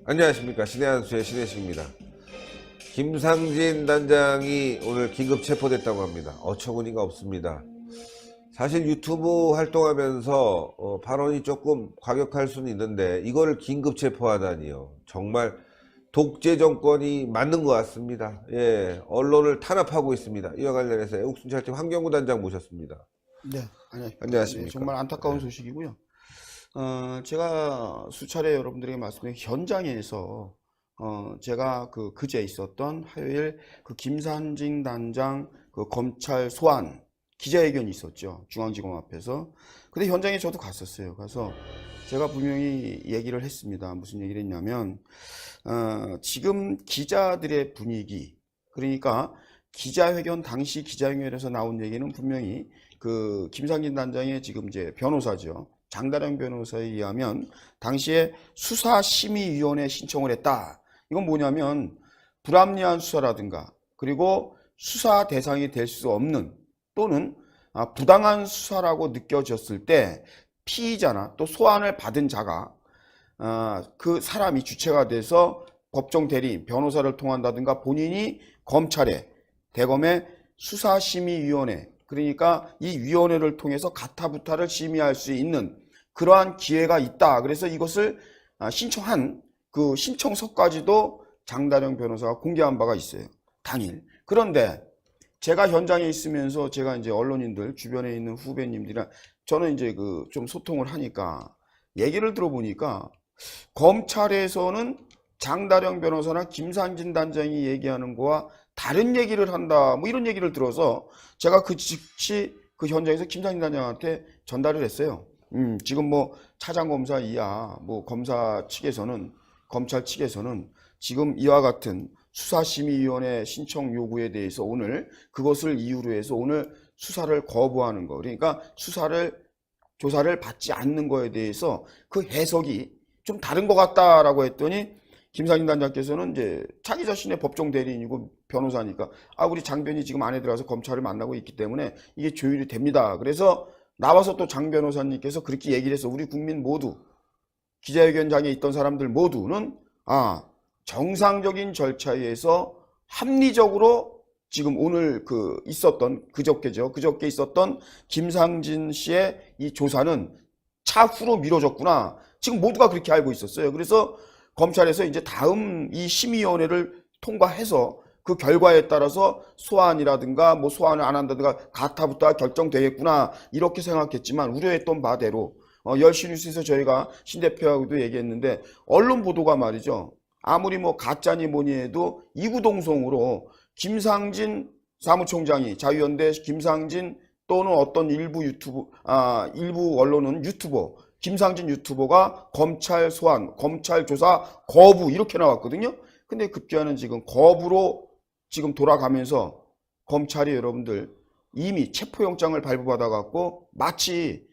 안녕하십니까. 신의 한수의 신혜식입니다. 김상진 단장이 오늘 긴급 체포됐다고 합니다. 어처구니가 없습니다. 사실 유튜브 활동하면서 발언이 조금 과격할 수는 있는데 이거를 긴급 체포하다니요. 정말 독재 정권이 맞는 것 같습니다. 예, 언론을 탄압하고 있습니다. 이와 관련해서 애국순찰팀 황경구 단장 모셨습니다. 네, 안녕하십니까. 네, 정말 안타까운 네. 소식이고요. 제가 수차례 여러분들에게 말씀드린 현장에서 제가 그제 있었던 화요일 김상진 단장 검찰 소환 기자회견이 있었죠. 중앙지검 앞에서. 근데 현장에 저도 갔었어요. 가서 제가 분명히 얘기를 했습니다. 무슨 얘기를 했냐면 지금 기자들의 분위기, 그러니까 기자회견 당시 기자회견에서 나온 얘기는 분명히 김상진 단장의 지금 이제 변호사죠. 장다령 변호사에 의하면 당시에 수사심의위원회 신청을 했다. 이건 뭐냐면 불합리한 수사라든가 그리고 수사 대상이 될 수 없는 또는 부당한 수사라고 느껴졌을 때 피의자나 또 소환을 받은 자가 그 사람이 주체가 돼서 법정 대리인, 변호사를 통한다든가 본인이 검찰에 대검의 수사심의위원회, 그러니까 이 위원회를 통해서 가타부타를 심의할 수 있는 그러한 기회가 있다. 그래서 이것을 신청한 그 신청서까지도 장다령 변호사가 공개한 바가 있어요. 당일. 그런데 제가 현장에 있으면서 제가 이제 언론인들 주변에 있는 후배님들이랑 저는 이제 좀 소통을 하니까 얘기를 들어보니까 검찰에서는 장다령 변호사나 김상진 단장이 얘기하는 거와 다른 얘기를 한다. 뭐 이런 얘기를 들어서 제가 즉시 현장에서 김상진 단장한테 전달을 했어요. 지금 뭐 차장검사 이하 뭐 검사 측에서는 검찰 측에서는 지금 이와 같은 수사심의위원회 신청 요구에 대해서 오늘 그것을 이유로 해서 오늘 수사를 거부하는 거, 그러니까 조사를 받지 않는 거에 대해서 그 해석이 좀 다른 것 같다라고 했더니 김상진 단장께서는 이제 자기 자신의 법정 대리인이고 변호사니까 우리 장변이 지금 안에 들어가서 검찰을 만나고 있기 때문에 이게 조율이 됩니다. 그래서 나와서 또 장 변호사님께서 그렇게 얘기를 해서 우리 국민 모두 기자회견장에 있던 사람들 모두는 정상적인 절차에 의해서 합리적으로 지금 오늘 그저께 있었던 김상진 씨의 이 조사는 차후로 미뤄졌구나. 지금 모두가 그렇게 알고 있었어요. 그래서 검찰에서 이제 다음 이 심의위원회를 통과해서 그 결과에 따라서 소환이라든가 뭐 소환을 안 한다든가 가타부터 결정되겠구나 이렇게 생각했지만 우려했던 바대로 10시 뉴스에서 저희가 신 대표하고도 얘기했는데 언론 보도가 말이죠. 아무리 뭐 가짜니 뭐니 해도 이구동성으로 김상진 사무총장이 자유연대 김상진 또는 어떤 일부 언론은 유튜버 김상진 유튜버가 검찰 소환, 검찰 조사 거부 이렇게 나왔거든요. 근데 급기야는 지금 거부로 지금 돌아가면서 검찰이 여러분들 이미 체포영장을 발부받아 갖고 마치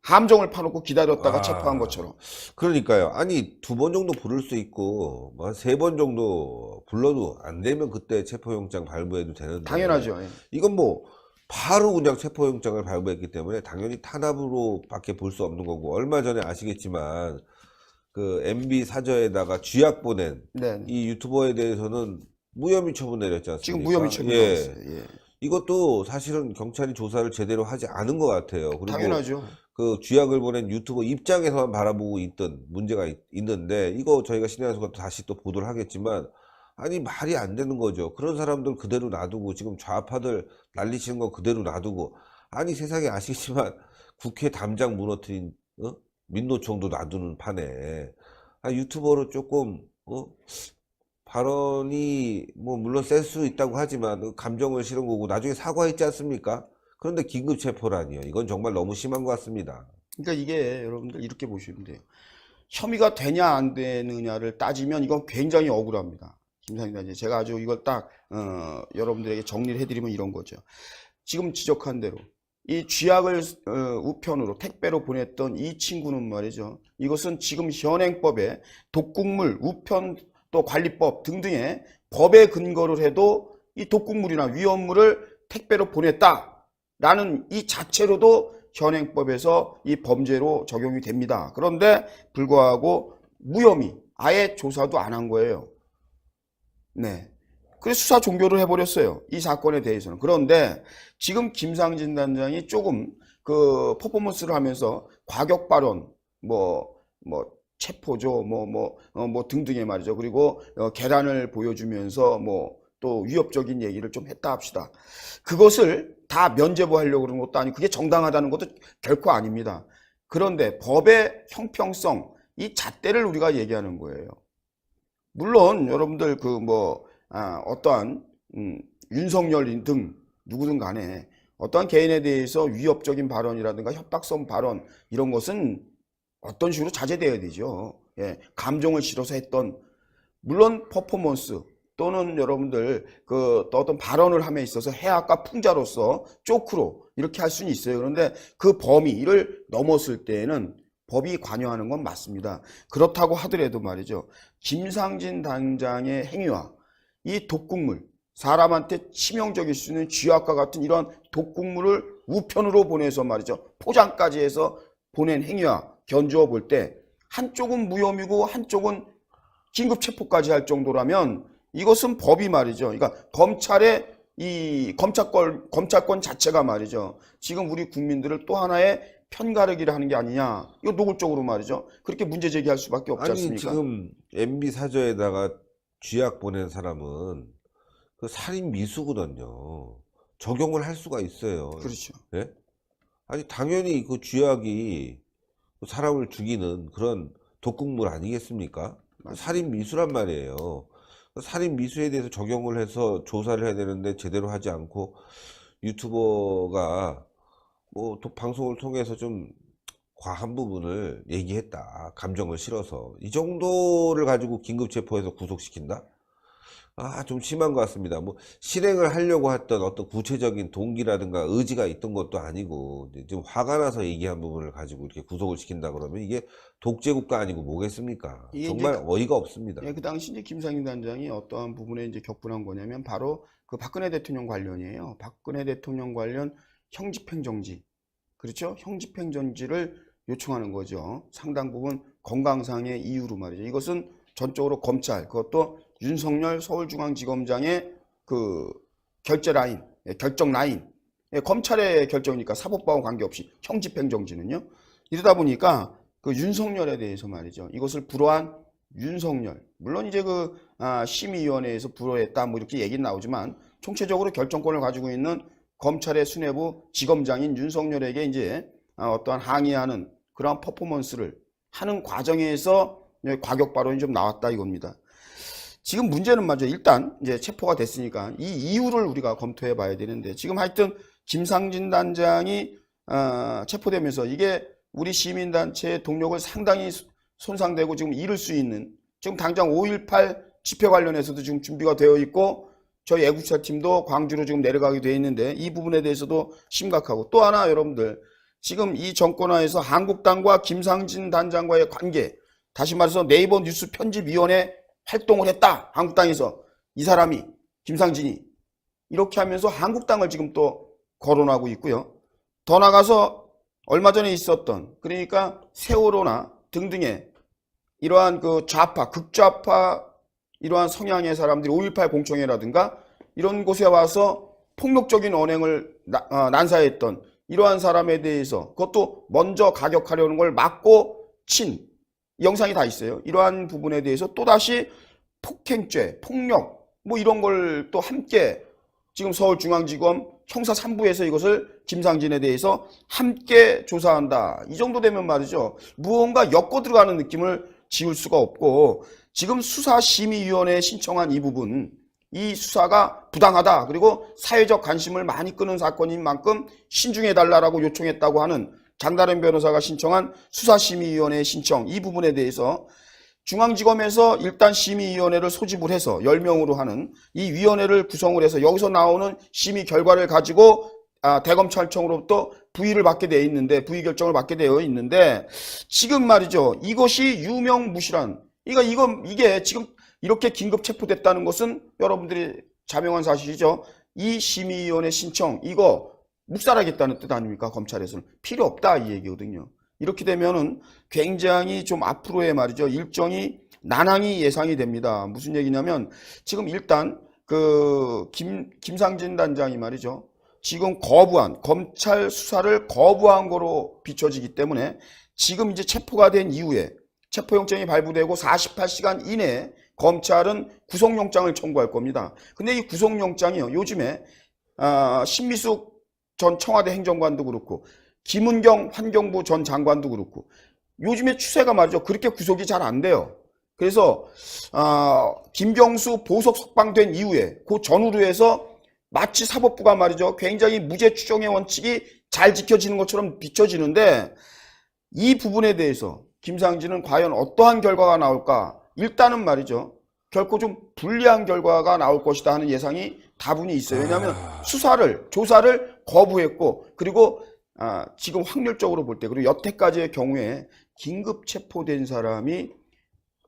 함정을 파놓고 기다렸다가 체포한 것처럼. 그러니까요. 아니 2번 정도 부를 수 있고 뭐 3번 정도 불러도 안 되면 그때 체포영장 발부해도 되는데 당연하죠. 예. 이건 뭐 바로 그냥 체포영장을 발부했기 때문에 당연히 탄압으로 밖에 볼 수 없는 거고, 얼마 전에 아시겠지만 그 MB 사저에다가 쥐약 보낸 이 유튜버에 대해서는 무혐의 처분 내렸지 않습니까? 지금 무혐의 처분 나왔어요. 예. 이것도 사실은 경찰이 조사를 제대로 하지 않은 것 같아요. 그리고 당연하죠. 그 쥐약을 보낸 유튜버 입장에서만 바라보고 있던 문제가 있는데, 이거 저희가 신의 한수가 다시 또 보도를 하겠지만 아니 말이 안 되는 거죠. 그런 사람들 그대로 놔두고 지금 좌파들 난리치는 거 그대로 놔두고, 아니 세상에 아시겠지만 국회 담장 무너뜨린 민노총도 놔두는 판에 유튜버로 조금 발언이 뭐 물론 셀 수 있다고 하지만 감정을 실은 거고 나중에 사과했지 않습니까? 그런데 긴급 체포라니요. 이건 정말 너무 심한 것 같습니다. 그러니까 이게 여러분들 이렇게 보시면 돼요. 혐의가 되냐 안 되느냐를 따지면 이건 굉장히 억울합니다. 김상진 단장, 제가 아주 이걸 딱 여러분들에게 정리를 해드리면 이런 거죠. 지금 지적한 대로 이 쥐약을 우편으로 택배로 보냈던 이 친구는 말이죠. 이것은 지금 현행법에 독극물 우편 또 관리법 등등의 법에 근거를 해도 이 독극물이나 위험물을 택배로 보냈다라는 이 자체로도 현행법에서 이 범죄로 적용이 됩니다. 그런데 불구하고 무혐의, 아예 조사도 안 한 거예요. 네. 그래서 수사 종결을 해버렸어요. 이 사건에 대해서는. 그런데 지금 김상진 단장이 조금 그 퍼포먼스를 하면서 과격 발언, 체포죠, 등등의 말이죠. 그리고 계란을 보여주면서 또 위협적인 얘기를 좀 했다 합시다. 그것을 다 면죄부하려고 그러는 것도 아니고 그게 정당하다는 것도 결코 아닙니다. 그런데 법의 형평성, 이 잣대를 우리가 얘기하는 거예요. 물론 여러분들 어떠한 윤석열 등 누구든 간에 어떠한 개인에 대해서 위협적인 발언이라든가 협박성 발언 이런 것은 어떤 식으로 자제되어야 되죠. 예, 감정을 실어서 했던 물론 퍼포먼스 또는 여러분들 또 어떤 발언을 함에 있어서 해악과 풍자로서 쪼크로 이렇게 할 수는 있어요. 그런데 그 범위를 넘었을 때에는 법이 관여하는 건 맞습니다. 그렇다고 하더라도 말이죠. 김상진 단장의 행위와 이 독극물, 사람한테 치명적일 수 있는 쥐약과 같은 이런 독극물을 우편으로 보내서 말이죠. 포장까지 해서 보낸 행위와 견주어 볼 때 한쪽은 무혐의고 한쪽은 긴급 체포까지 할 정도라면 이것은 법이 말이죠. 그러니까 검찰의 이 검찰권 자체가 말이죠. 지금 우리 국민들을 또 하나의 편가르기를 하는 게 아니냐. 이거 노골적으로 말이죠. 그렇게 문제 제기할 수밖에 없지 않습니까? 지금 MB 사저에다가 쥐약 보낸 사람은 그 살인 미수거든요. 적용을 할 수가 있어요. 그렇죠. 예? 아니 당연히 그 쥐약이 사람을 죽이는 그런 독극물 아니겠습니까? 살인 미수란 말이에요. 살인 미수에 대해서 적용을 해서 조사를 해야 되는데 제대로 하지 않고 유튜버가 또 방송을 통해서 좀 과한 부분을 얘기했다. 감정을 실어서. 이 정도를 가지고 긴급 체포해서 구속시킨다? 좀 심한 것 같습니다. 실행을 하려고 했던 어떤 구체적인 동기라든가 의지가 있던 것도 아니고, 좀 화가 나서 얘기한 부분을 가지고 이렇게 구속을 시킨다 그러면 이게 독재국가 아니고 뭐겠습니까? 정말 어이가 없습니다. 그 당시 이제 김상진 단장이 어떠한 부분에 이제 격분한 거냐면 바로 그 박근혜 대통령 관련이에요. 박근혜 대통령 관련 형집행정지. 그렇죠? 형집행정지를 요청하는 거죠. 상당 부분 건강상의 이유로 말이죠. 이것은 전적으로 검찰, 그것도 윤석열 서울중앙지검장의 그 결정 라인, 검찰의 결정이니까 사법부와 관계없이 형집행정지는요. 이러다 보니까 그 윤석열에 대해서 말이죠. 이것을 불허한 윤석열, 물론 이제 심의위원회에서 불허했다 이렇게 얘기는 나오지만 총체적으로 결정권을 가지고 있는 검찰의 수뇌부 지검장인 윤석열에게 이제 어떠한 항의하는 그런 퍼포먼스를 하는 과정에서 과격 발언이 좀 나왔다 이겁니다. 지금 문제는 맞죠. 일단 이제 체포가 됐으니까 이 이유를 우리가 검토해 봐야 되는데 지금 하여튼 김상진 단장이 체포되면서 이게 우리 시민단체의 동력을 상당히 손상되고 지금 잃을 수 있는 지금 당장 5.18 집회 관련해서도 지금 준비가 되어 있고 저희 애국사팀도 광주로 지금 내려가게 되어 있는데 이 부분에 대해서도 심각하고 또 하나 여러분들 지금 이 정권하에서 한국당과 김상진 단장과의 관계 다시 말해서 네이버 뉴스 편집위원회 활동을 했다. 한국당에서 이 사람이 김상진이 이렇게 하면서 한국당을 지금 또 거론하고 있고요. 더 나가서 얼마 전에 있었던 그러니까 세월호나 등등의 이러한 그 좌파, 극좌파 이러한 성향의 사람들이 5.18 공청회라든가 이런 곳에 와서 폭력적인 언행을 난사했던 이러한 사람에 대해서 그것도 먼저 가격하려는 걸 막고 친 영상이 다 있어요. 이러한 부분에 대해서 또다시 폭행죄, 폭력 이런 걸 또 함께 지금 서울중앙지검 형사 3부에서 이것을 김상진에 대해서 함께 조사한다. 이 정도 되면 말이죠. 무언가 엮어 들어가는 느낌을 지울 수가 없고 지금 수사심의위원회에 신청한 이 부분 이 수사가 부당하다. 그리고 사회적 관심을 많이 끄는 사건인 만큼 신중해달라고 요청했다고 하는 장다른 변호사가 신청한 수사심의위원회 신청 이 부분에 대해서 중앙지검에서 일단 심의위원회를 소집을 해서 10명으로 하는 이 위원회를 구성을 해서 여기서 나오는 심의 결과를 가지고 대검찰청으로부터 부의를 받게 되어 있는데, 부의 결정을 받게 되어 있는데, 지금 말이죠. 이것이 유명무실한, 이게 지금 이렇게 긴급 체포됐다는 것은 여러분들이 자명한 사실이죠. 이 심의위원회 신청, 이거 묵살하겠다는 뜻 아닙니까? 검찰에서는. 필요 없다, 이 얘기거든요. 이렇게 되면은 굉장히 좀 앞으로의 말이죠. 일정이 난항이 예상이 됩니다. 무슨 얘기냐면, 지금 일단 김상진 단장이 말이죠. 지금 검찰 수사를 거부한 거로 비춰지기 때문에 지금 이제 체포가 된 이후에 체포영장이 발부되고 48시간 이내에 검찰은 구속영장을 청구할 겁니다. 근데 이 구속영장이요. 요즘에 신미숙 전 청와대 행정관도 그렇고 김은경 환경부 전 장관도 그렇고 요즘에 추세가 말이죠. 그렇게 구속이 잘 안 돼요. 그래서 김경수 보석 석방된 이후에 그 전후로 해서 마치 사법부가 말이죠. 굉장히 무죄 추정의 원칙이 잘 지켜지는 것처럼 비춰지는데 이 부분에 대해서 김상진은 과연 어떠한 결과가 나올까? 일단은 말이죠. 결코 좀 불리한 결과가 나올 것이다 하는 예상이 다분히 있어요. 왜냐하면 조사를 거부했고 그리고 지금 확률적으로 볼 때 그리고 여태까지의 경우에 긴급 체포된 사람이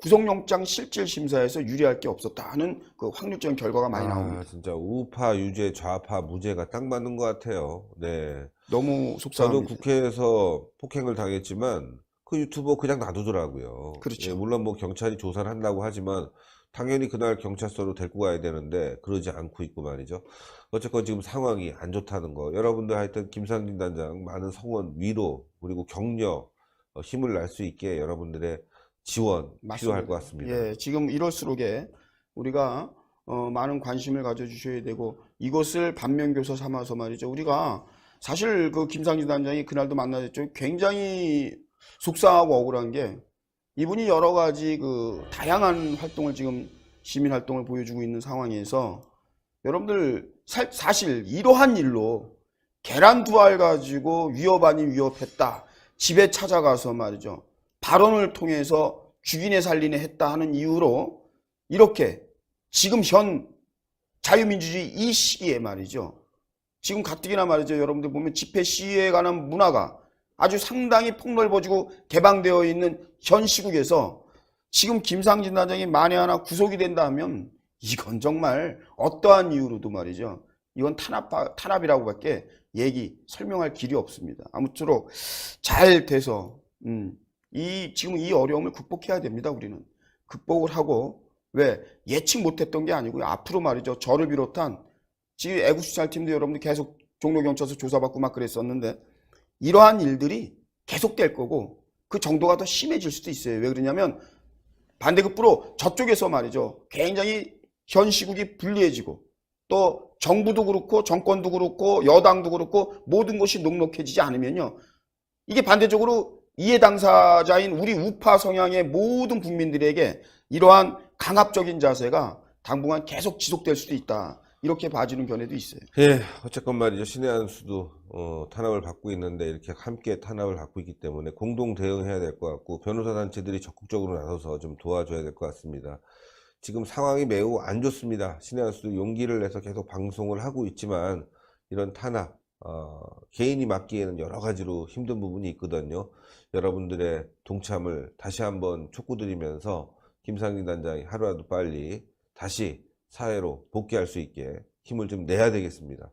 구속영장 실질심사에서 유리할 게 없었다 하는 그 확률적인 결과가 많이 나옵니다. 진짜 우파 유죄, 좌파 무죄가 딱 맞는 것 같아요. 네. 너무 저도 속상합니다. 국회에서 폭행을 당했지만 그 유튜버 그냥 놔두더라고요. 그렇죠. 예, 물론 뭐 경찰이 조사를 한다고 하지만 당연히 그날 경찰서로 데리고 가야 되는데 그러지 않고 있고 말이죠. 어쨌건 지금 상황이 안 좋다는 거. 여러분들 하여튼 김상진 단장 많은 성원, 위로 그리고 격려, 힘을 낼 수 있게 여러분들의 지원 필요할 것 같습니다. 예, 지금 이럴수록에 우리가 많은 관심을 가져주셔야 되고 이것을 반면교사 삼아서 말이죠. 우리가 사실 그 김상진 단장이 그날도 만나셨죠. 굉장히 속상하고 억울한 게 이분이 여러 가지 그 다양한 활동을 지금 시민 활동을 보여주고 있는 상황에서 여러분들 사실 이러한 일로 계란 두 알 가지고 위협 아닌 위협했다. 집에 찾아가서 말이죠. 발언을 통해서 죽이네 살리네 했다 하는 이유로 이렇게 지금 현 자유민주주의 이 시기에 말이죠. 지금 가뜩이나 말이죠. 여러분들 보면 집회 시위에 관한 문화가 아주 상당히 폭넓어지고 개방되어 있는 현 시국에서 지금 김상진 단장이 만에 하나 구속이 된다 하면 이건 정말 어떠한 이유로도 말이죠. 이건 탄압이라고밖에 설명할 길이 없습니다. 아무쪼록 잘 돼서 지금 이 어려움을 극복해야 됩니다. 우리는 극복을 하고 왜 예측 못했던 게 아니고요. 앞으로 말이죠. 저를 비롯한 지금 애국수찰팀도 여러분들 계속 종로경찰서 조사받고 막 그랬었는데 이러한 일들이 계속될 거고 그 정도가 더 심해질 수도 있어요. 왜 그러냐면 반대급부로 저쪽에서 말이죠. 굉장히 현 시국이 불리해지고 또 정부도 그렇고 정권도 그렇고 여당도 그렇고 모든 것이 녹록해지지 않으면요. 이게 반대적으로 이해 당사자인 우리 우파 성향의 모든 국민들에게 이러한 강압적인 자세가 당분간 계속 지속될 수도 있다. 이렇게 봐지는 견해도 있어요. 예, 어쨌건 말이죠. 신의 한 수도 탄압을 받고 있는데 이렇게 함께 탄압을 받고 있기 때문에 공동 대응해야 될 것 같고 변호사 단체들이 적극적으로 나서서 좀 도와줘야 될 것 같습니다. 지금 상황이 매우 안 좋습니다. 신의 한 수도 용기를 내서 계속 방송을 하고 있지만 이런 탄압, 개인이 맡기에는 여러 가지로 힘든 부분이 있거든요. 여러분들의 동참을 다시 한번 촉구드리면서 김상진 단장이 하루라도 빨리 다시 사회로 복귀할 수 있게 힘을 좀 내야 되겠습니다.